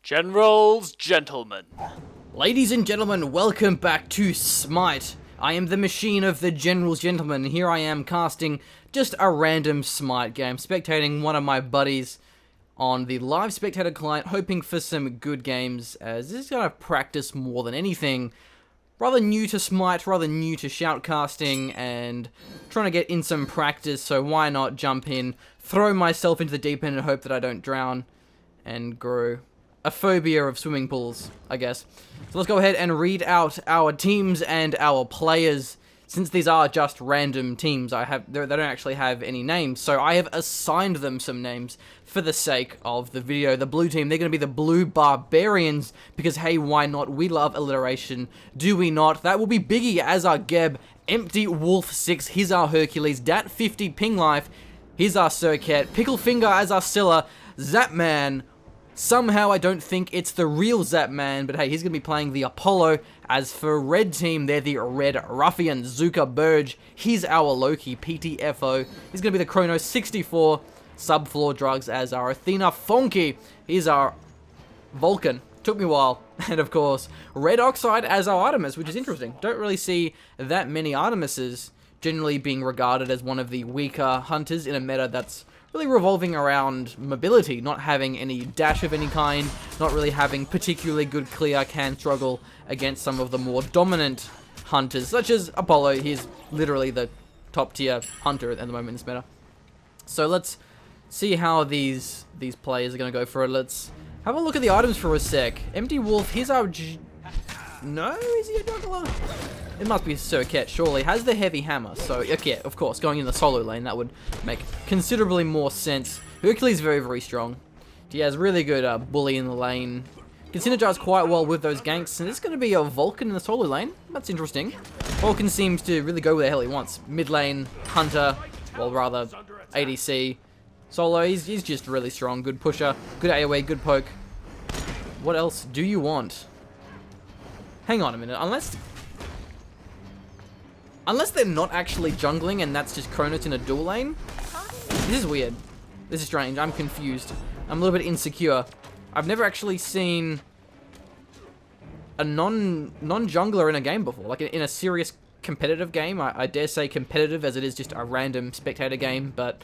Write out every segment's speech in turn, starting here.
Gentlemen. Ladies and gentlemen, welcome back to Smite. I am the machine of the Gentlemen. Here I am casting just a random Smite game, spectating one of my buddies on the live spectator client, hoping for some good games, as this is going to practice more than anything. Rather new to Smite, rather new to shoutcasting, and trying to get in some practice, so why not jump in, throw myself into the deep end and hope that I don't drown, and grow a phobia of swimming pools, I guess. So let's go ahead and read out our teams and our players. Since these are just random teams, they don't actually have any names, so I have assigned them some names for the sake of the video. The blue team, they're going to be the Blue Barbarians, because hey, why not? We love alliteration, do we not? That will be Biggie as our Geb, Empty Wolf 6, he's our Hercules, Dat 50 Ping Life, he's our Circuit, Pickle Finger as our Scylla, Zapman. Somehow I don't think it's the real Zapman, but hey, he's going to be playing the Apollo. As for red team, they're the Red Ruffians. Zuka Burge, he's our Loki, PTFO. He's going to be the Chronos 64. Subfloor Drugs as our Athena. Funky, he's our Vulcan. Took me a while. And of course, Red Oxide as our Artemis, which is interesting. Don't really see that many Artemises generally being regarded as one of the weaker hunters in a meta that's really revolving around mobility, not having any dash of any kind, not really having particularly good clear, can struggle against some of the more dominant hunters, such as Apollo. He's literally the top tier hunter at the moment in this meta. So let's see how these players are going to go for it. Let's have a look at the items for a sec. Empty Wolf, here's our... No? Is he a juggler? It must be Circuit, surely. Has the heavy hammer, so, okay, of course, going in the solo lane, that would make considerably more sense. Hercules is very, very strong. He has really good bully in the lane. Can synergize quite well with those ganks, and it's going to be a Vulcan in the solo lane. That's interesting. Vulcan seems to really go where the hell he wants. Mid lane, Hunter, well, rather, ADC. Solo, he's just really strong. Good pusher, good AoE, good poke. What else do you want? Hang on a minute, Unless they're not actually jungling and that's just Chronos in a dual lane. This is weird. This is strange. I'm confused. I'm a little bit insecure. I've never actually seen a non-jungler in a game before. Like in a serious competitive game. I dare say competitive as it is just a random spectator game. But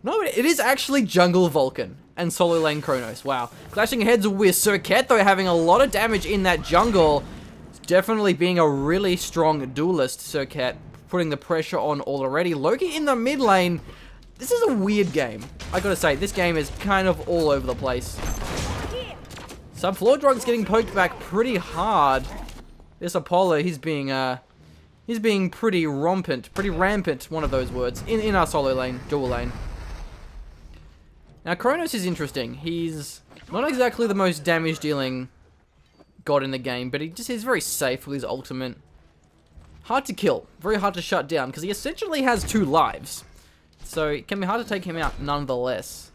no, it is actually jungle Vulcan and solo lane Chronos. Wow. Clashing heads with Circuit though, having a lot of damage in that jungle. Definitely being a really strong duelist, Circuit, putting the pressure on already. Loki in the mid lane. This is a weird game. I gotta say, this game is kind of all over the place. Subfloor Drug's getting poked back pretty hard. This Apollo, he's being pretty rampant, one of those words, in our solo lane, dual lane. Now, Chronos is interesting. He's not exactly the most damage dealing god in the game, but he's very safe with his ultimate. Hard to kill, very hard to shut down, because he essentially has 2 lives. So it can be hard to take him out nonetheless.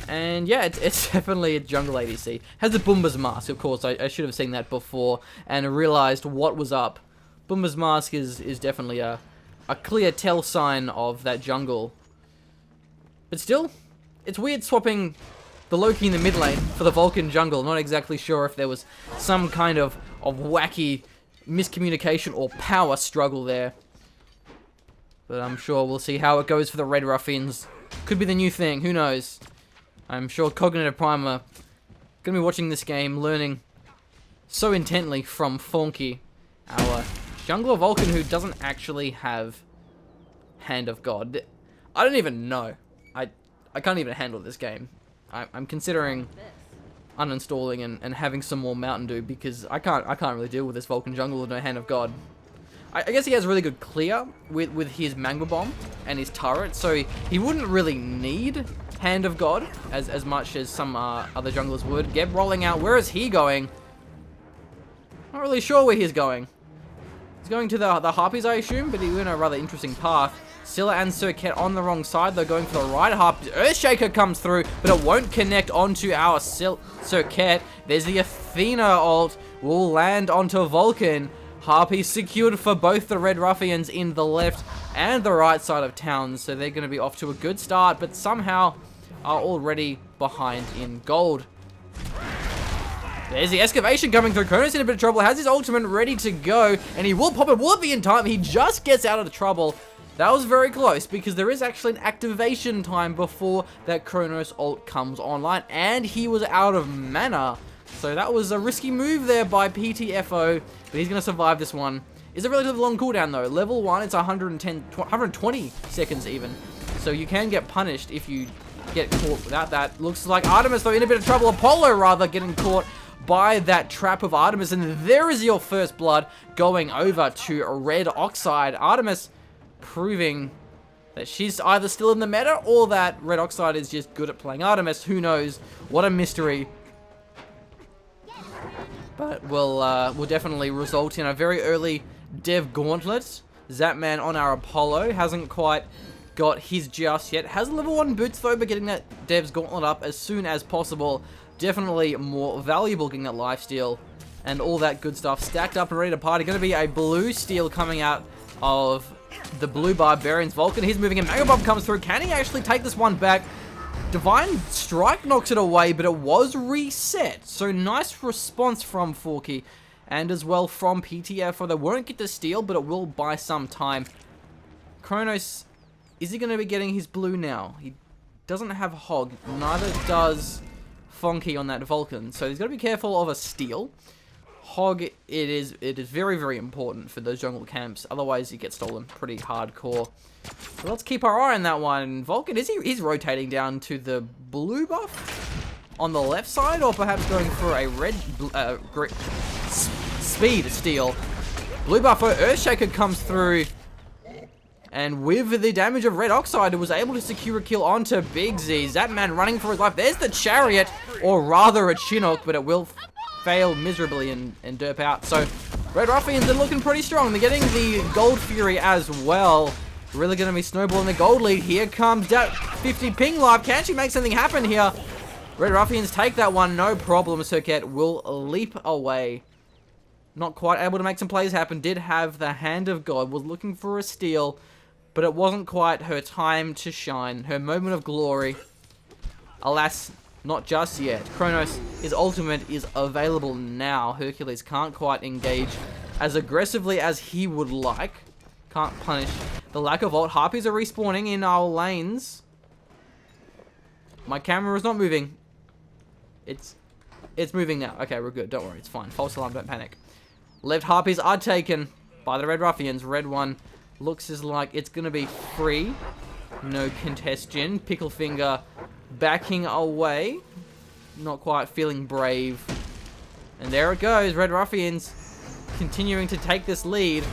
And yeah, it's definitely a jungle ADC. Has the Boomba's Mask, of course. I should have seen that before and realized what was up. Boomba's Mask is definitely a clear tell sign of that jungle. But still, it's weird swapping the Loki in the mid lane for the Vulcan jungle. Not exactly sure if there was some kind of wacky miscommunication or power struggle there. But I'm sure we'll see how it goes for the Red Ruffians. Could be the new thing, who knows. I'm sure Cognitive Prime are going to be watching this game, learning so intently from Funky, our jungler Vulcan who doesn't actually have Hand of God. I don't even know. I can't even handle this game. I'm considering uninstalling and having some more Mountain Dew because I can't really deal with this Vulcan jungle with no Hand of God. I guess he has really good clear with his Mango Bomb and his turret, so he wouldn't really need Hand of God as much as some other junglers would. Geb rolling out. Where is he going? Not really sure where he's going. He's going to the Harpies, I assume, but he went a rather interesting path. Scylla and Circuit on the wrong side, though, going for the right. Harpies. Earthshaker comes through, but it won't connect onto our Circuit. There's the Athena ult. Will land onto Vulcan. Harpies secured for both the Red Ruffians in the left and the right side of town, so they're going to be off to a good start, but somehow are already behind in gold. There's the excavation coming through. Kronos in a bit of trouble. Has his ultimate ready to go. And he will pop it. Will it be in time? He just gets out of the trouble. That was very close because there is actually an activation time before that Kronos ult comes online. And he was out of mana. So that was a risky move there by PTFO. But he's going to survive this one. It's a relatively long cooldown though. Level 1, it's 120 seconds even. So you can get punished if you get caught without that. Looks like Artemis though in a bit of trouble. Apollo rather getting caught by that trap of Artemis, and there is your first blood going over to Red Oxide. Artemis proving that she's either still in the meta or that Red Oxide is just good at playing Artemis. Who knows? What a mystery. But will definitely result in a very early Dev Gauntlet. Zapman on our Apollo hasn't quite got his just yet. Has level 1 boots though, but getting that Dev's Gauntlet up as soon as possible. Definitely more valuable getting that lifesteal and all that good stuff stacked up and ready to party. Going to be a blue steal coming out of the Blue Barbarians. Vulcan, he's moving in. Mega Bomb comes through. Can he actually take this one back? Divine Strike knocks it away, but it was reset. So nice response from Forky and as well from PTF. They won't get the steal, but it will buy some time. Kronos, is he going to be getting his blue now? He doesn't have Hog. Neither does Funky on that Vulcan, so he's got to be careful of a steal. Hog, it is very, very important for those jungle camps, otherwise you get stolen pretty hardcore. So let's keep our eye on that one. Vulcan, he's rotating down to the blue buff on the left side, or perhaps going for a red speed steal. Blue buff Earthshaker comes through, and with the damage of Red Oxide, it was able to secure a kill onto Big Z. Zapman running for his life. There's the Chariot, or rather a Chinook, but it will fail miserably and derp out. So, Red Ruffians are looking pretty strong. They're getting the Gold Fury as well. Really going to be snowballing the gold lead. Here comes that 50 ping life. Can she make something happen here? Red Ruffians take that one, no problem. Circuit will leap away. Not quite able to make some plays happen. Did have the Hand of God. Was looking for a steal, but it wasn't quite her time to shine. Her moment of glory. Alas, not just yet. Kronos, his ultimate is available now. Hercules can't quite engage as aggressively as he would like. Can't punish the lack of ult. Harpies are respawning in our lanes. My camera is not moving. It's moving now. Okay, we're good. Don't worry. It's fine. False alarm. Don't panic. Left Harpies are taken by the Red Ruffians. Red one looks as like it's going to be free. No contestion. Picklefinger backing away. Not quite feeling brave. And there it goes. Red Ruffians continuing to take this lead.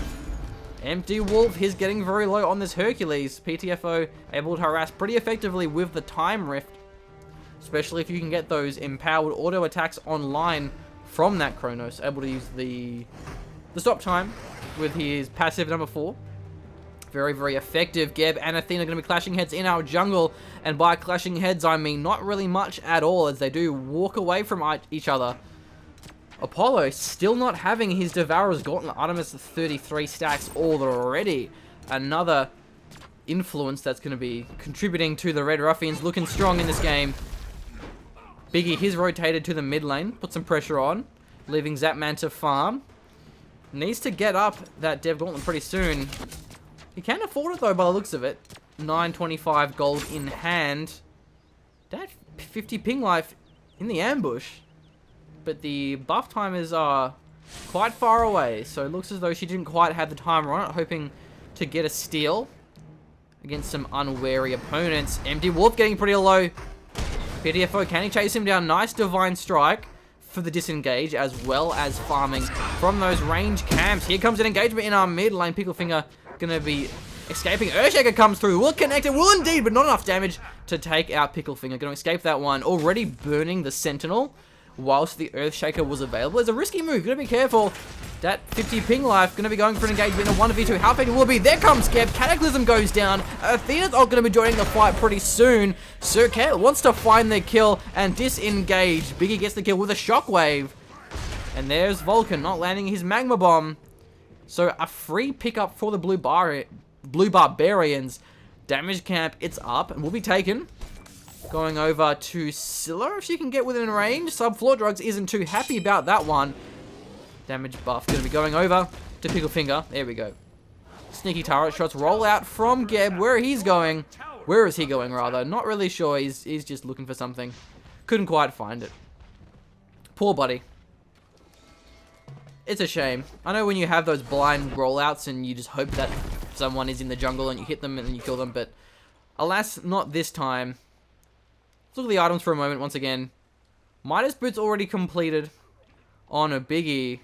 Empty Wolf, he's getting very low on this Hercules. PTFO able to harass pretty effectively with the Time Rift. Especially if you can get those empowered auto attacks online from that Kronos. Able to use the stop time with his passive number 4. Very, very effective. Geb and Athena are going to be clashing heads in our jungle. And by clashing heads, I mean not really much at all, as they do walk away from each other. Apollo still not having his Devourer's Gauntlet. Artemis 33 stacks already. Another influence that's going to be contributing to the Red Ruffians looking strong in this game. Biggie, he's rotated to the mid lane. Put some pressure on. Leaving Zapman to farm. Needs to get up that Dev Gauntlet pretty soon. He can afford it though by the looks of it. 925 gold in hand. That 50 ping life in the ambush. But the buff timers are quite far away, so it looks as though she didn't quite have the timer on it, hoping to get a steal against some unwary opponents. Empty Wolf getting pretty low. PTFO, can he chase him down? Nice Divine Strike for the disengage, as well as farming from those range camps. Here comes an engagement in our mid lane. Picklefinger gonna be escaping. Earthshaker comes through. Will connect it. Will indeed, but not enough damage to take out Picklefinger. Gonna escape that one. Already burning the Sentinel whilst the Earthshaker was available. It's a risky move. Gotta be careful. That 50 ping life gonna be going for an engagement in a 1v2. How effective will it be? There comes Skeb. Cataclysm goes down. Athena's all gonna be joining the fight pretty soon. Circuit wants to find the kill and disengage. Biggie gets the kill with a shockwave. And there's Vulcan not landing his magma bomb. So a free pickup for the Blue Barbarians. Damage camp, it's up and will be taken. Going over to Scylla if she can get within range. Sub-Floor Drugs isn't too happy about that one. Damage buff going to be going over to Pickle Finger. There we go. Sneaky turret shots roll out from Geb. Where he's going. Where is he going, rather? Not really sure. He's just looking for something. Couldn't quite find it. Poor buddy. It's a shame. I know when you have those blind rollouts and you just hope that someone is in the jungle and you hit them and then you kill them, but alas, not this time. Let's look at the items for a moment once again. Midas Boots already completed on a Biggie.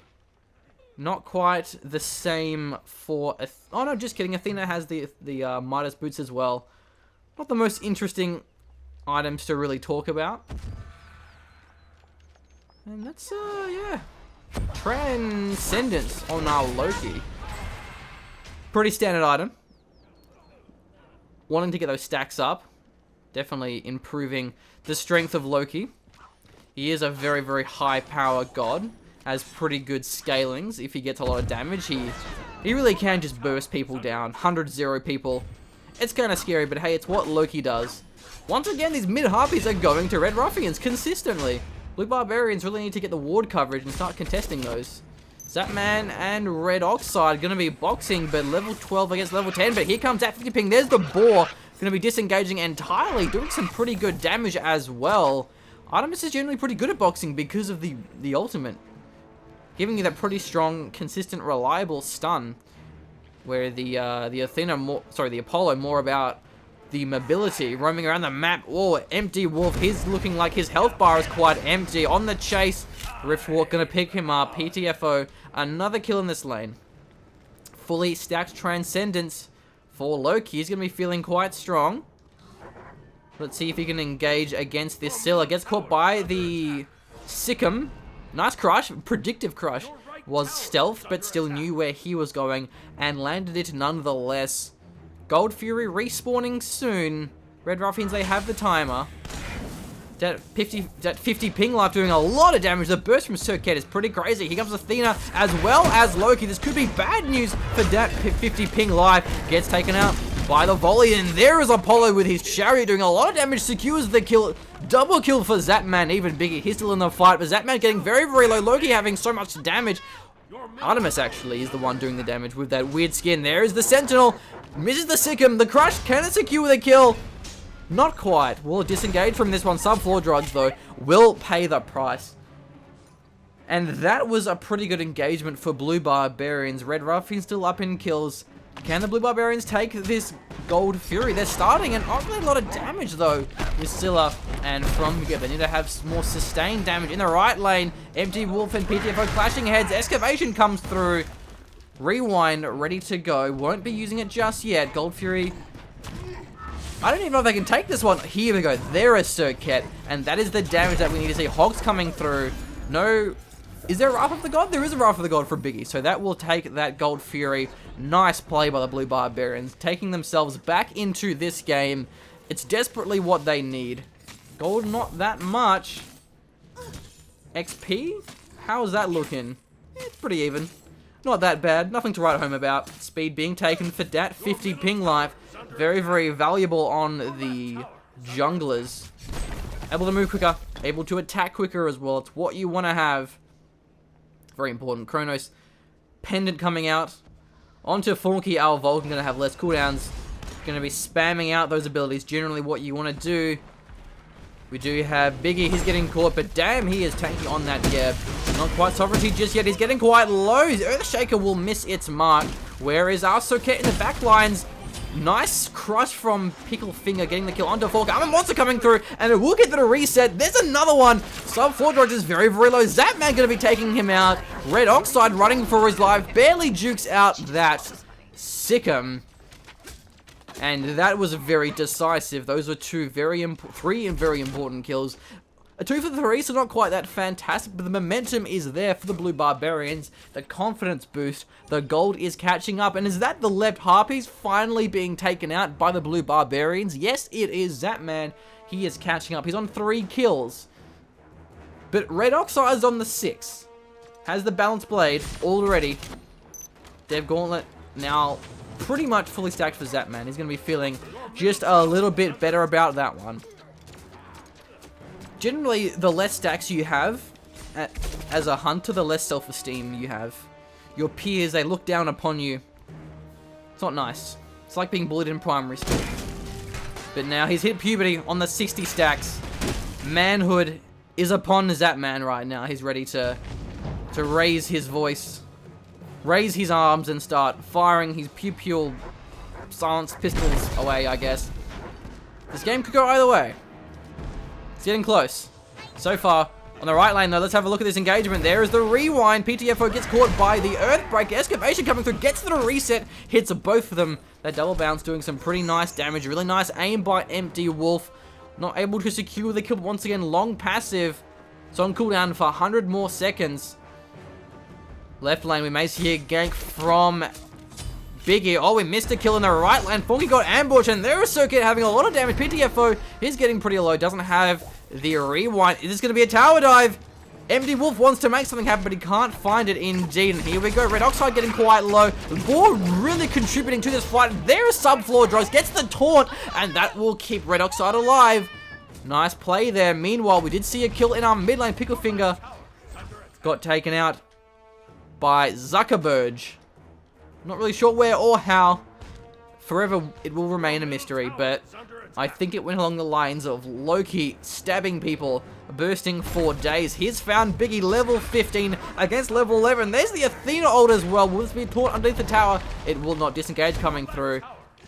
Not quite the same for... oh no, just kidding. Athena has the Midas Boots as well. Not the most interesting items to really talk about. And that's, yeah. Transcendence on our Loki. Pretty standard item. Wanting to get those stacks up. Definitely improving the strength of Loki. He is a very, very high power god. Has pretty good scalings. If he gets a lot of damage, he really can just burst people down. 100-0 people. It's kind of scary, but hey, it's what Loki does. Once again, these mid-harpies are going to Red Ruffians consistently. Blue Barbarians really need to get the ward coverage and start contesting those. Zapman and Red Oxide going to be boxing, but level 12 against level 10. But here comes that 50 ping. There's the boar. Going to be disengaging entirely, doing some pretty good damage as well. Artemis is generally pretty good at boxing because of the ultimate. Giving you that pretty strong, consistent, reliable stun. Where the Athena more, sorry, the Apollo more about the mobility, roaming around the map. Oh, Empty Wolf, he's looking like his health bar is quite empty. On the chase, Riftwalk gonna pick him up. PTFO, another kill in this lane. Fully stacked Transcendence for Loki. He's gonna be feeling quite strong. Let's see if he can engage against this Scylla. Gets caught by the Sikkim. Nice crush, predictive crush. Was stealth, but still knew where he was going and landed it nonetheless. Gold Fury respawning soon. Red Ruffians, they have the timer. That 50 ping life doing a lot of damage. The burst from Sir Ket is pretty crazy. Here comes Athena as well as Loki. This could be bad news for that 50 ping life. Gets taken out by the volley, and there is Apollo with his chariot doing a lot of damage. Secures the kill. Double kill for Zapman, even bigger. He's still in the fight, but Zapman getting very, very low. Loki having so much damage. Artemis actually is the one doing the damage with that weird skin. There is the Sentinel. Misses the Sikkim. The crush. Can it secure the kill? Not quite. Will disengage from this one. Sub-Floor Drugs, though, will pay the price. And that was a pretty good engagement for Blue Barbarians. Red Ruffians still up in kills. Can the Blue Barbarians take this Gold Fury? They're starting and not really a lot of damage, though, with Scylla and from here. They need to have more sustained damage in the right lane. Empty Wolf and PTFO clashing heads. Excavation comes through. Rewind, ready to go. Won't be using it just yet. Gold Fury. I don't even know if they can take this one. Here we go. There is Sir Ket. And that is the damage that we need to see. Hogs coming through. No. Is there a Wrath of the God? There is a Wrath of the God for Biggie. So that will take that Gold Fury. Nice play by the Blue Barbarians. Taking themselves back into this game. It's desperately what they need. Gold, not that much. XP? How's that looking? It's pretty even. Not that bad. Nothing to write home about. Speed being taken for that 50 ping life. Very, very valuable on the junglers. Able to move quicker. Able to attack quicker as well. It's what you want to have. Very important. Kronos pendant coming out. Onto Funky. Our Vulcan going to have less cooldowns. Going to be spamming out those abilities. Generally what you want to do. We do have Biggie. He's getting caught, but damn, he is tanking on that Geb. Not quite sovereignty just yet. He's getting quite low. Earthshaker will miss its mark. Where is our Socket in the back lines? Nice crush from Pickle Finger getting the kill onto Falk. I'm a monster coming through, and it will get the reset. There's another one. Sub-Floor Drugs is very, very low. Zapman going to be taking him out. Red Oxide running for his life. Barely jukes out that Sikkim. And that was very decisive. Those were three very important kills. A 2 for 3, so not quite that fantastic, but the momentum is there for the Blue Barbarians. The confidence boost. The gold is catching up. And is that the left Harpies finally being taken out by the Blue Barbarians? Yes, it is Zapman. He is catching up. He's on 3 kills. But Red Oxide is on the 6. Has the Balanced Blade already. Dev Gauntlet now pretty much fully stacked for Zapman. He's going to be feeling just a little bit better about that one. Generally, the less stacks you have as a hunter, the less self-esteem you have. Your peers, they look down upon you. It's not nice. It's like being bullied in primary school. But now he's hit puberty on the 60 stacks. Manhood is upon Zapman right now. He's ready to raise his voice, raise his arms, and start firing his pew-pew silenced pistols away, I guess. This game could go either way. It's getting close. So far, on the right lane though, let's have a look at this engagement. There is the rewind. PTFO gets caught by the Earthbreaker. Excavation coming through, gets the reset, hits both of them. That double bounce doing some pretty nice damage. Really nice aim by Empty Wolf. Not able to secure the kill once again. Long passive. It's on cooldown for 100 more seconds. Left lane, we may see a gank from Biggie. Oh, we missed a kill in the right lane. Funky got ambushed, and there is Circuit having a lot of damage. PTFO is getting pretty low. Doesn't have the rewind. Is this going to be a tower dive? Empty Wolf wants to make something happen, but he can't find it indeed. And here we go. Red Oxide getting quite low. Boar really contributing to this fight. There is Subfloor Drugs. Gets the taunt, and that will keep Red Oxide alive. Nice play there. Meanwhile, we did see a kill in our mid lane. Picklefinger got taken out by Zuckerberg. Not really sure where or how. Forever, it will remain a mystery, but I think it went along the lines of Loki stabbing people, bursting for days. He's found Biggie level 15 against level 11. There's the Athena ult as well. Will this be taught underneath the tower? It will not. Disengage coming through.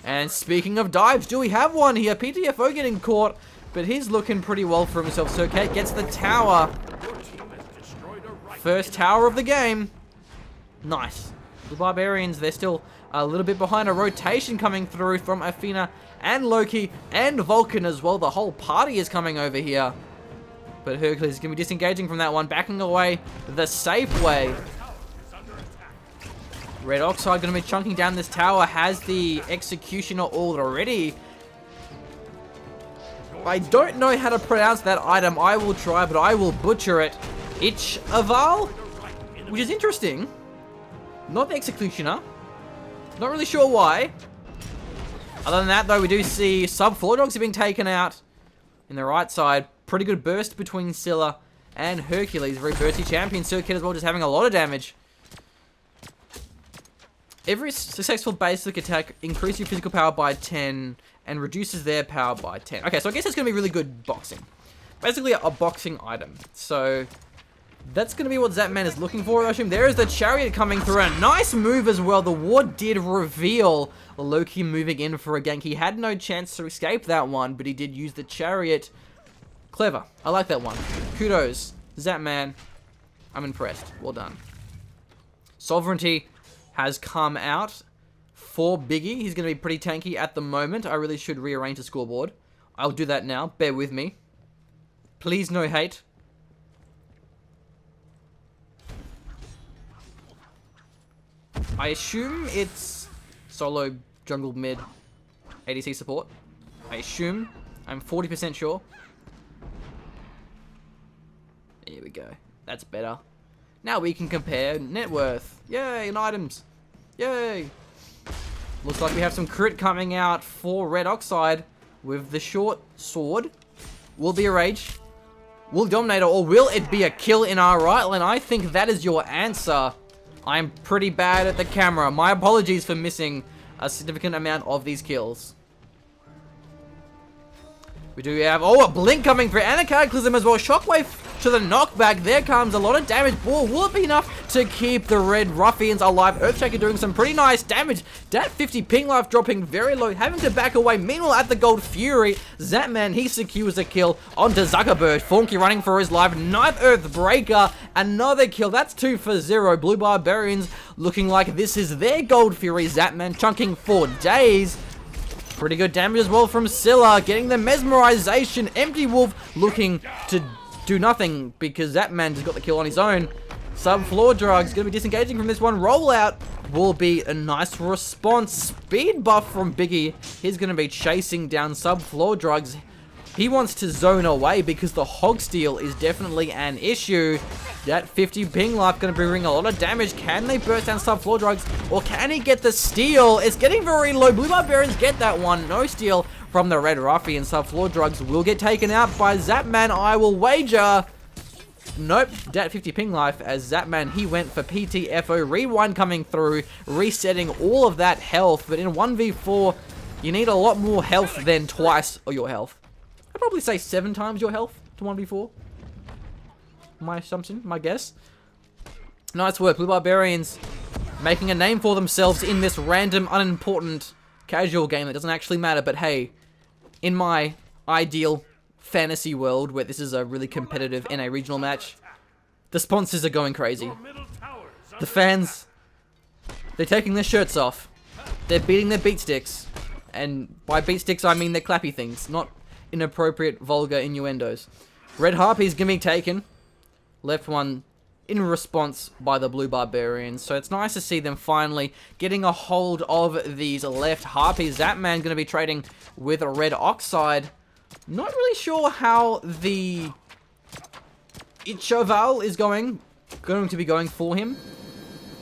And speaking of dives, do we have one here? PTFO getting caught, but he's looking pretty well for himself. So Kate gets the tower. First tower of the game. Nice. The Barbarians, they're still a little bit behind. A rotation coming through from Athena and Loki and Vulcan as well. The whole party is coming over here. But Hercules is going to be disengaging from that one, backing away the safe way. Red Oxide going to be chunking down this tower, has the Executioner already. I don't know how to pronounce that item. I will try, but I will butcher it. Ich Aval, which is interesting. Not the Executioner. Not really sure why. Other than that, though, we do see Subfloor Dogs are being taken out. In the right side, pretty good burst between Scylla and Hercules. Very bursty champion. Circuit as well, just having a lot of damage. Every successful basic attack increases your physical power by 10 and reduces their power by 10. Okay, so I guess it's going to be really good boxing. Basically, a boxing item. So that's going to be what Zapman is looking for, I assume. There is the Chariot coming through. A nice move as well. The ward did reveal Loki moving in for a gank. He had no chance to escape that one, but he did use the Chariot. Clever. I like that one. Kudos. Zapman. I'm impressed. Well done. Sovereignty has come out for Biggie. He's going to be pretty tanky at the moment. I really should rearrange the scoreboard. I'll do that now. Bear with me. Please no hate. I assume it's solo jungle mid ADC support. I assume. I'm 40% sure. Here we go. That's better. Now we can compare net worth. Yay, and items. Yay. Looks like we have some crit coming out for Red Oxide with the short sword. Will be a rage. Will Dominator, or will it be a kill in our right lane? I think that is your answer. I'm pretty bad at the camera. My apologies for missing a significant amount of these kills. We do have, oh, a blink coming through and a cataclysm as well. Shockwave to the knockback. There comes a lot of damage. Ball will it be enough to keep the Red Ruffians alive. Earthshaker doing some pretty nice damage. Dat 50 ping life dropping very low, having to back away. Meanwhile, at the Gold Fury, Zapman, he secures a kill onto Zuckerberg. Funky running for his life. Ninth Earthbreaker, another kill. That's 2 for 0. Blue Barbarians looking like this is their Gold Fury. Zapman chunking for days. Pretty good damage as well from Scylla, getting the mesmerization. Empty Wolf looking to do nothing because that man just got the kill on his own. Subfloor Drugs going to be disengaging from this one. Rollout will be a nice response. Speed buff from Biggie. He's going to be chasing down Subfloor Drugs. He wants to zone away because the Hog Steal is definitely an issue. That 50 ping life going to be bringing a lot of damage. Can they burst down Subfloor Drugs, or can he get the steal? It's getting very low. Blue Barbarians get that one. No steal. from the Red Ruffians. Floor drugs will get taken out by Zapman, I will wager. Nope, dat 50 ping life as Zapman, he went for PTFO. Rewind coming through, resetting all of that health. But in 1v4, you need a lot more health than twice of your health. I'd probably say 7 times your health to 1v4. My assumption, my guess. Nice work, Blue Barbarians making a name for themselves in this random, unimportant, casual game that doesn't actually matter. But hey, in my ideal fantasy world where this is a really competitive NA regional match, the sponsors are going crazy. The fans, they're taking their shirts off. They're beating their beat sticks. And by beat sticks, I mean their clappy things, not inappropriate, vulgar innuendos. Red Harpy's gonna be taken. Left one in response by the Blue Barbarians. So it's nice to see them finally getting a hold of these left Harpies. Zapman gonna be trading with a Red Oxide. Not really sure how the Cheval is going to be going for him.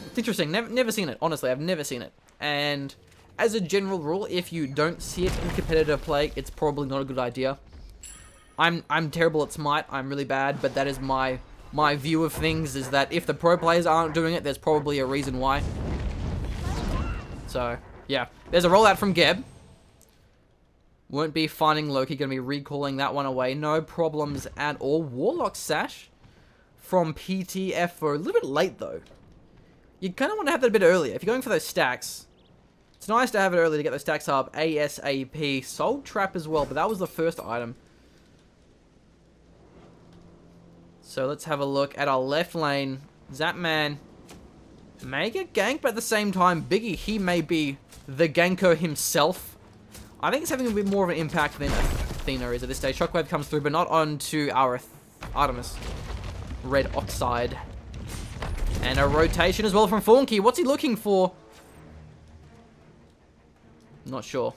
It's interesting. Never seen it. Honestly, I've never seen it. And as a general rule, if you don't see it in competitive play, it's probably not a good idea. I'm terrible at Smite. I'm really bad, but that is my view of things, is that if the pro players aren't doing it, there's probably a reason why. So, yeah. There's a rollout from Geb. Won't be finding Loki. Going to be recalling that one away. No problems at all. Warlock Sash from PTFO. A little bit late, though. You kind of want to have that a bit earlier. If you're going for those stacks, it's nice to have it early to get those stacks up. ASAP. Soul Trap as well, but that was the first item. So let's have a look at our left lane. Zapman may get ganked, but at the same time, Biggie, he may be the ganker himself. I think it's having a bit more of an impact than Athena is at this stage. Shockwave comes through, but not onto our Artemis. Red Oxide. And a rotation as well from Fawnky. What's he looking for? Not sure.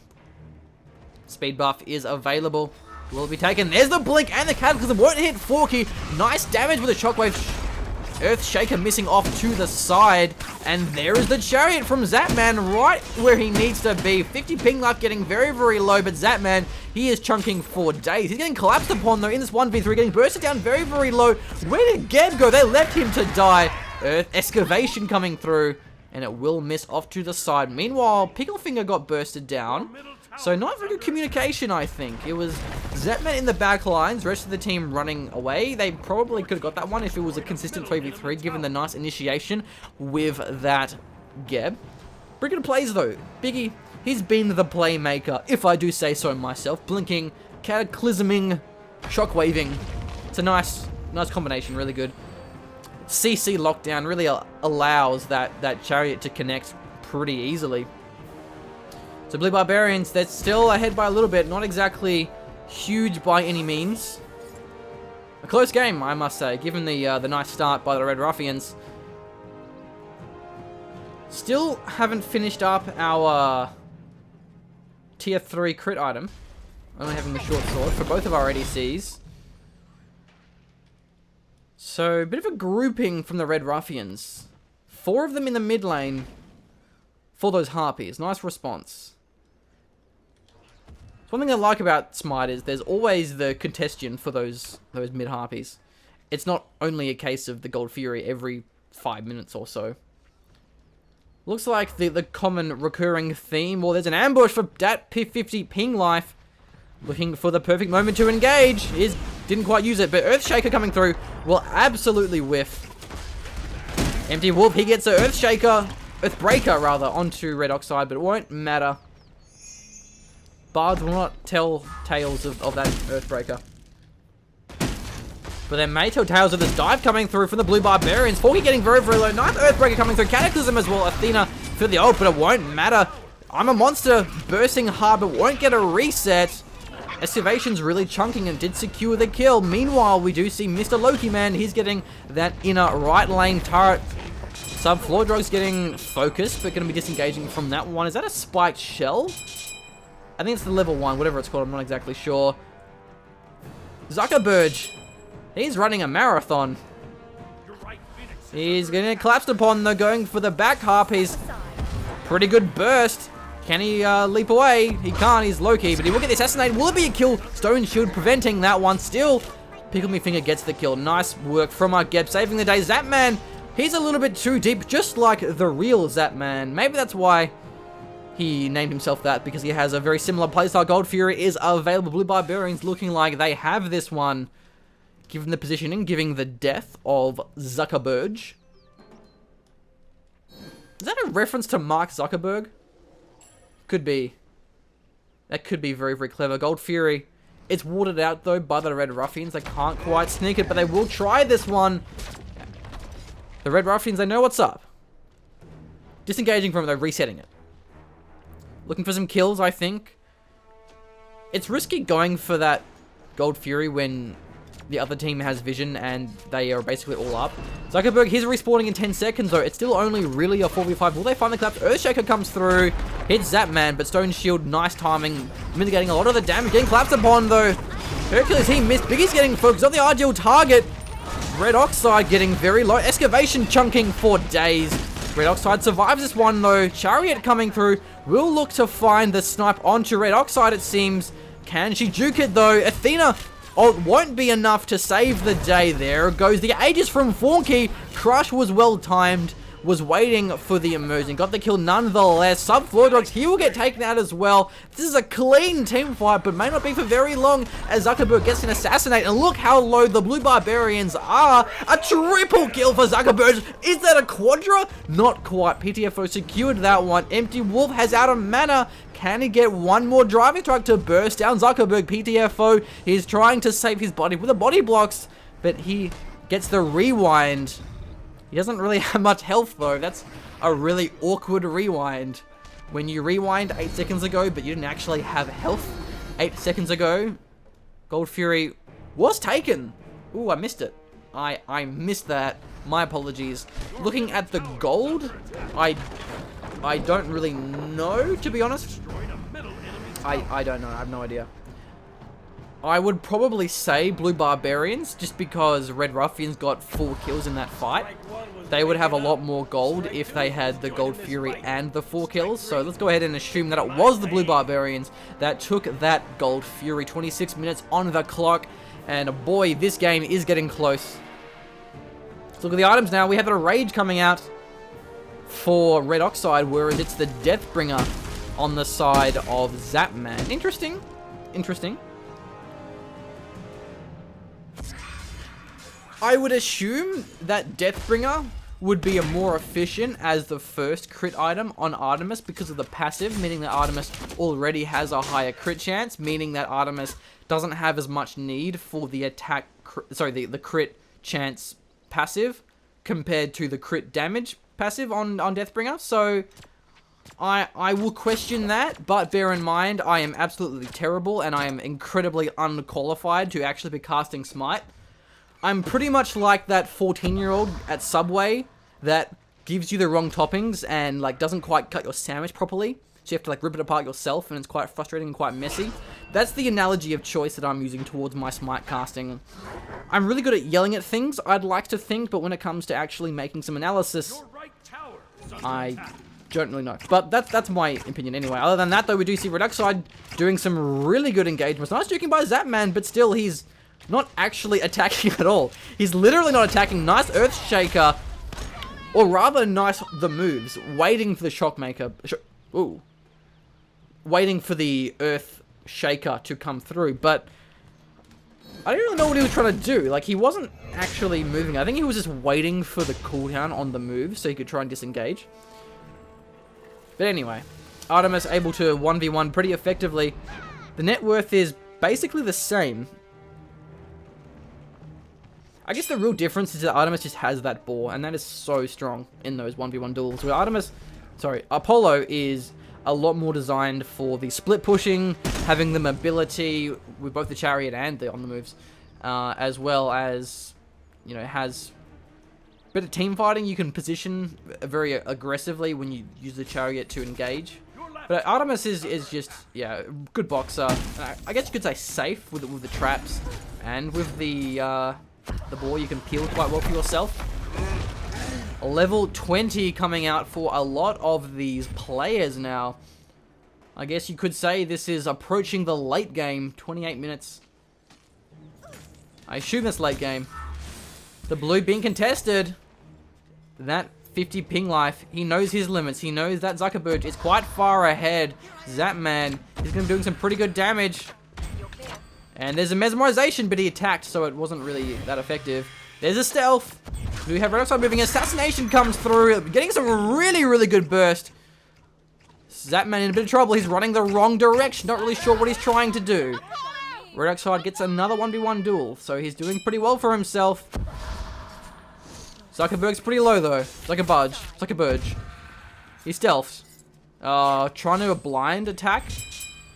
Speed buff is available. Will it be taken? There's the blink and the cataclysm won't hit Forky. Nice damage with a shockwave. Earth Shaker missing off to the side. And there is the chariot from Zapman right where he needs to be. 50 ping life getting very, very low. But Zapman, he is chunking for days. He's getting collapsed upon though in this 1v3. Getting bursted down very, very low. Where did Geb go? They left him to die. Earth Excavation coming through. And it will miss off to the side. Meanwhile, Picklefinger got bursted down. So not very good communication, I think. It was Zapman in the back lines, rest of the team running away. They probably could have got that one if it was a consistent 3v3, given the nice initiation with that Geb. Pretty good plays, though. Biggie, he's been the playmaker, if I do say so myself. Blinking, cataclysming, shockwaving. It's a nice combination, really good. CC lockdown really allows that chariot to connect pretty easily. So Blue Barbarians, they're still ahead by a little bit. Not exactly huge by any means. A close game, I must say, given the nice start by the Red Ruffians. Still haven't finished up our tier 3 crit item. Only having the short sword for both of our ADCs. So, a bit of a grouping from the Red Ruffians. 4 of them in the mid lane for those Harpies. Nice response. One thing I like about Smite is there's always the contestion for those mid Harpies. It's not only a case of the Gold Fury every 5 minutes or so. Looks like the common recurring theme. Well, there's an ambush for that 50 ping life. Looking for the perfect moment to engage. Didn't quite use it, but Earthshaker coming through will absolutely whiff. Empty Wolf, he gets a Earthbreaker rather, onto Red Oxide, but it won't matter. Bards will not tell tales of that Earthbreaker. But they may tell tales of this dive coming through from the Blue Barbarians. Forky getting very, very low. Nice Earthbreaker coming through. Cataclysm as well. Athena for the ult, but it won't matter. I'm a monster bursting hard, but won't get a reset. Excavation's really chunking and did secure the kill. Meanwhile, we do see Mr. Loki Man. He's getting that inner right lane turret. Floor Drug's getting focused, but going to be disengaging from that one. Is that a spiked shell? I think it's the level 1, whatever it's called. I'm not exactly sure. Zuckerberg. He's running a marathon. He's going to get collapsed upon, though, going for the back Harpies. Pretty good burst. Can he leap away? He can't, he's low-key, but he will get the assassinate. Will it be a kill? Stone Shield preventing that one. Still, Pickle Me Finger gets the kill. Nice work from our Gep, saving the day. Zapman, he's a little bit too deep, just like the real Zapman. Maybe that's why he named himself that, because he has a very similar playstyle. Gold Fury is available. Blue Barbarians looking like they have this one. Given the positioning, giving the death of Zuckerberg. Is that a reference to Mark Zuckerberg? Could be. That could be very, very clever. Gold Fury. It's watered out, though, by the Red Ruffians. They can't quite sneak it, but they will try this one. The Red Ruffians, they know what's up. Disengaging from it, they're resetting it. Looking for some kills, I think. It's risky going for that Gold Fury when the other team has vision and they are basically all up. Zuckerberg, he's respawning in 10 seconds though. It's still only really a 4v5. Will they find the collapse? Earthshaker comes through, hits Zapman, but Stone Shield, nice timing, mitigating a lot of the damage. Getting collapsed upon though. Hercules, he missed. Biggie's getting focused on the ideal target. Red Oxide getting very low. Excavation chunking for days. Red Oxide survives this one though. Chariot coming through. Will look to find the snipe onto Red Oxide, it seems. Can she juke it though? Athena, oh, it won't be enough to save the day. There goes the Aegis from Fornkey. Crush was well timed. Was waiting for the immersion. Got the kill nonetheless. Sub-Floydrox, he will get taken out as well. This is a clean team fight, but may not be for very long as Zuckerberg gets an assassinate. And look how low the Blue Barbarians are. A triple kill for Zuckerberg. Is that a quadra? Not quite. PTFO secured that one. Empty Wolf has out of mana. Can he get one more driving strike to burst down Zuckerberg? PTFO is trying to save his body with the body blocks, but he gets the rewind. He doesn't really have much health though. That's a really awkward rewind. When you rewind 8 seconds ago, but you didn't actually have health 8 seconds ago. Gold Fury was taken. Ooh, I missed it. I missed that. My apologies. Looking at the gold, I don't really know, to be honest. I don't know. I have no idea. I would probably say Blue Barbarians, just because Red Ruffians got 4 kills in that fight. They would have a lot more gold if they had the Gold Fury and the 4 kills. So let's go ahead and assume that it was the Blue Barbarians that took that Gold Fury. 26 minutes on the clock. And boy, this game is getting close. Let's look at the items now. We have a Rage coming out for Red Oxide, whereas it's the Deathbringer on the side of Zapman. Interesting. Interesting. I would assume that Deathbringer would be a more efficient as the first crit item on Artemis because of the passive, meaning that Artemis already has a higher crit chance, meaning that Artemis doesn't have as much need for the attack, the crit chance passive compared to the crit damage passive on Deathbringer. So I will question that, but bear in mind I am absolutely terrible and I am incredibly unqualified to actually be casting Smite. I'm pretty much like that 14-year-old at Subway that gives you the wrong toppings and like doesn't quite cut your sandwich properly. So you have to like rip it apart yourself and it's quite frustrating and quite messy. That's the analogy of choice that I'm using towards my Smite casting. I'm really good at yelling at things, I'd like to think, but when it comes to actually making some analysis, I don't really know. But that's my opinion anyway. Other than that though, we do see Red Oxide doing some really good engagements. Nice juking by Zapman, but still he's not actually attacking at all. He's literally not attacking. Nice Earthshaker. Or rather, nice the moves. Waiting for the Shockmaker. Ooh. Waiting for the Earthshaker to come through. But I don't really know what he was trying to do. Like, he wasn't actually moving. I think he was just waiting for the cooldown on the move so he could try and disengage. But anyway, Artemis able to 1v1 pretty effectively. The net worth is basically the same. I guess the real difference is that Artemis just has that boar, and that is so strong in those 1v1 duels. Where Apollo is a lot more designed for the split pushing, having the mobility with both the chariot and the on the moves, as well as, you know, has a bit of team fighting. You can position very aggressively when you use the chariot to engage. But Artemis is just, yeah, good boxer. I guess you could say safe with the traps and with the boar. You can peel quite well for yourself. Level 20 coming out for a lot of these players now. I guess you could say this is approaching the late game. 28 minutes. I assume that's late game. The blue being contested. That 50 ping life. He knows his limits. He knows that Zuckerberg is quite far ahead. Zapman is going to be doing some pretty good damage. And there's a mesmerization, but he attacked, so it wasn't really that effective. There's a stealth. We have Red Oxide moving. Assassination comes through. Getting some really, really good burst. Zapman in a bit of trouble. He's running the wrong direction. Not really sure what he's trying to do. Red Oxide gets another 1v1 duel, so he's doing pretty well for himself. Zuckerberg's pretty low, though. It's like a budge. It's like a budge. He stealths. Trying to a blind attack.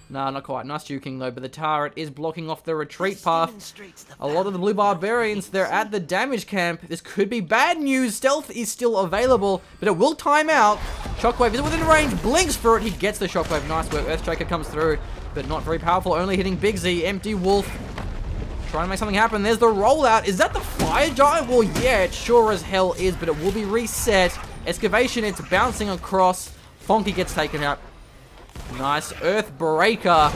Nah, not quite. Nice juking, though, but the turret is blocking off the retreat path. A lot of the Blue Barbarians, they're at the damage camp. This could be bad news. Stealth is still available, but it will time out. Shockwave is within range, blinks for it. He gets the Shockwave. Nice work. Earthshaker comes through, but not very powerful. Only hitting Big Z. Empty Wolf. Trying to make something happen. There's the rollout. Is that the Fire Giant? Well, yeah, it sure as hell is, but it will be reset. Excavation, it's bouncing across. Fonky gets taken out. Nice Earthbreaker.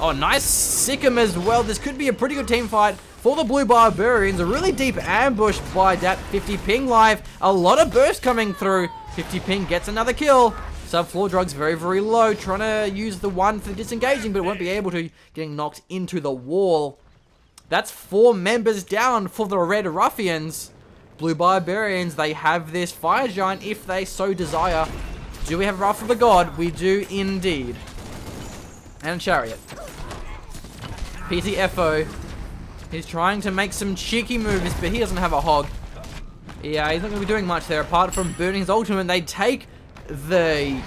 Oh, nice Sikkim as well. This could be a pretty good team fight for the Blue Barbarians. A really deep ambush by that 50 ping live. A lot of burst coming through. 50 ping gets another kill. Subfloor Drug's very, very low. Trying to use the one for disengaging, but won't be able to. Getting knocked into the wall. That's 4 members down for the Red Ruffians. Blue Barbarians, they have this Fire Giant if they so desire. Do we have Wrath of the God? We do indeed. And Chariot. PTFO. He's trying to make some cheeky moves, but he doesn't have a hog. Yeah, he's not going to be doing much there. Apart from burning his ultimate, they take the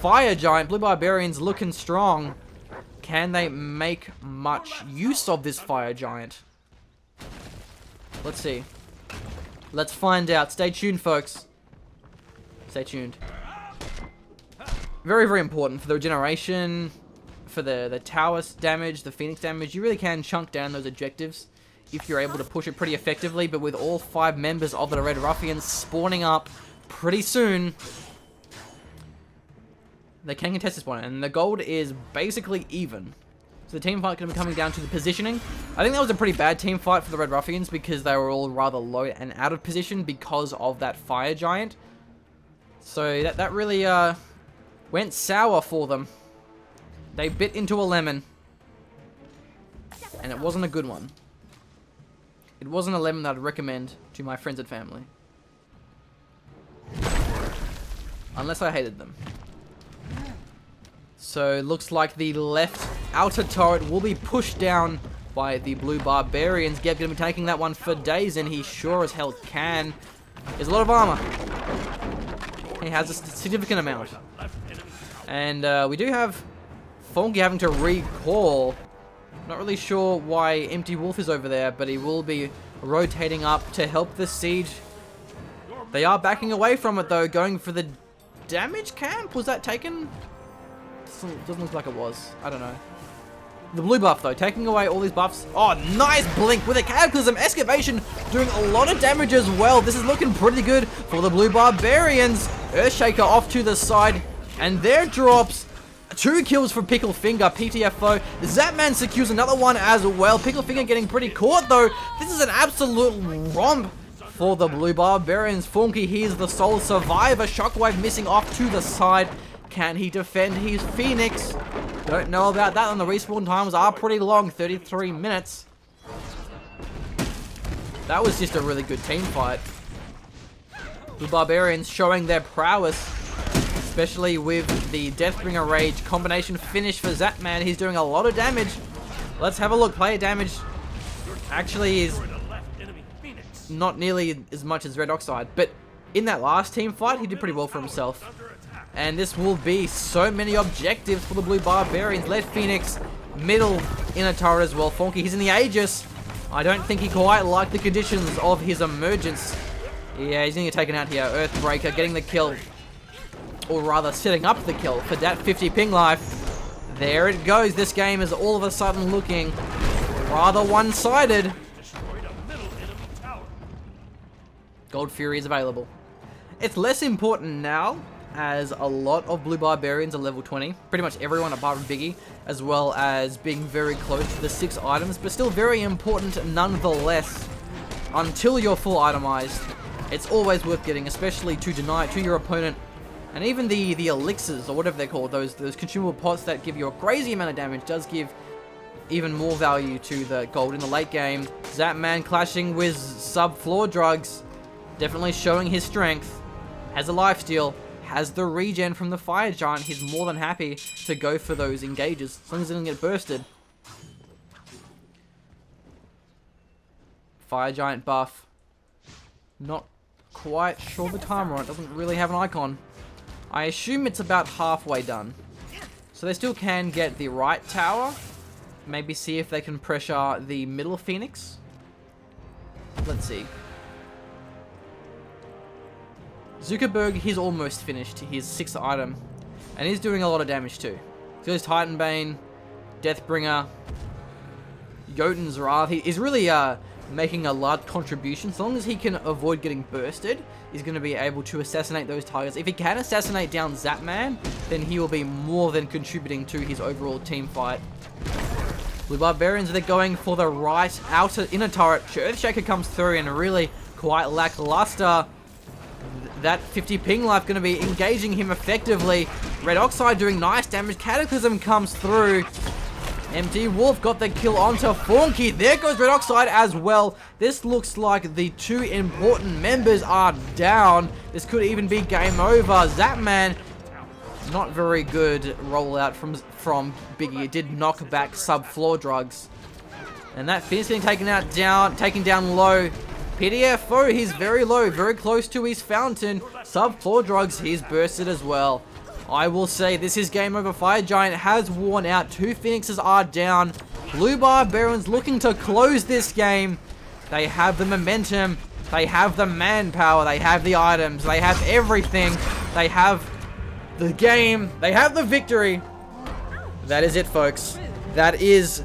Fire Giant. Blue Barbarians looking strong. Can they make much use of this Fire Giant? Let's see. Let's find out. Stay tuned, folks. Stay tuned. Very, very important for the regeneration, for the tower damage, the Phoenix damage. You really can chunk down those objectives if you're able to push it pretty effectively. But with all 5 members of the Red Ruffians spawning up pretty soon, they can contest this one. And the gold is basically even. So the team fight going to be coming down to the positioning. I think that was a pretty bad team fight for the Red Ruffians because they were all rather low and out of position because of that Fire Giant. So that really went sour for them. They bit into a lemon. And it wasn't a good one. It wasn't a lemon that I'd recommend to my friends and family. Unless I hated them. So it looks like the left outer turret will be pushed down by the Blue Barbarians. Geb going to be taking that one for days, and he sure as hell can. There's a lot of armor. He has a significant amount. And we do have Fonky having to recall. Not really sure why Empty Wolf is over there, but he will be rotating up to help the siege. They are backing away from it, though, going for the damage camp. Was that taken? Doesn't look like it was. I don't know. The blue buff, though, taking away all these buffs. Oh, nice blink with a cataclysm. Excavation doing a lot of damage as well. This is looking pretty good for the Blue Barbarians. Earthshaker off to the side. And there drops 2 kills for Pickle Finger. PTFO. Zapman secures another one as well. Pickle Finger getting pretty caught, though. This is an absolute romp for the Blue Barbarians. Funky, he's the sole survivor. Shockwave missing off to the side. Can he defend his Phoenix? Don't know about that, and the respawn times are pretty long, 33 minutes. That was just a really good team fight. The Barbarians showing their prowess, especially with the Deathbringer Rage combination finish for Zapman. He's doing a lot of damage. Let's have a look. Player damage actually is not nearly as much as Red Oxide, but in that last team fight, he did pretty well for himself. And this will be so many objectives for the Blue Barbarians. Led Phoenix, middle inner turret as well. Fonky, he's in the Aegis. I don't think he quite liked the conditions of his emergence. Yeah, he's going to get taken out here. Earthbreaker getting the kill. Or rather, setting up the kill for that 50 ping life. There it goes. This game is all of a sudden looking rather one-sided. Gold Fury is available. It's less important now, as a lot of Blue Barbarians are level 20. Pretty much everyone apart from Biggie, as well as being very close to the 6 items, but still very important nonetheless. Until you're full itemized, it's always worth getting, especially to deny it to your opponent. And even the elixirs, or whatever they're called, those consumable pots that give you a crazy amount of damage, does give even more value to the gold in the late game. Zapman clashing with sub-floor drugs, definitely showing his strength. Has a lifesteal, has the regen from the fire giant. He's more than happy to go for those engages, as long as it doesn't get bursted. Fire giant buff. Not quite sure the timer on it, doesn't really have an icon. I assume it's about halfway done. So they still can get the right tower. Maybe see if they can pressure the middle phoenix. Let's see. Zuckerberg, he's almost finished his 6th item. And he's doing a lot of damage too. So his Titanbane, Deathbringer, Jotun's Wrath. He's really making a large contribution. So long as he can avoid getting bursted, he's going to be able to assassinate those targets. If he can assassinate down Zapman, then he will be more than contributing to his overall team fight. Blue Barbarians, they're going for the right inner turret. Earthshaker comes through and really quite lackluster. That 50 ping life going to be engaging him effectively. Red Oxide doing nice damage. Cataclysm comes through. Empty Wolf got the kill onto Funky. There goes Red Oxide as well. This looks like the 2 important members are down. This could even be game over. Zapman, not very good rollout from Biggie. It did knock back sub-floor drugs. And that Phoenix getting taken down low. PDFO, he's very low, very close to his fountain. Sub-floor drugs, he's bursted as well. I will say this is game over. Fire Giant has worn out. 2 Phoenixes are down. Blue Barbarians looking to close this game. They have the momentum. They have the manpower. They have the items. They have everything. They have the game. They have the victory. That is it, folks. That is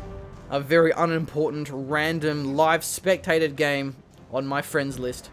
a very unimportant, random, live spectated game on my friends list.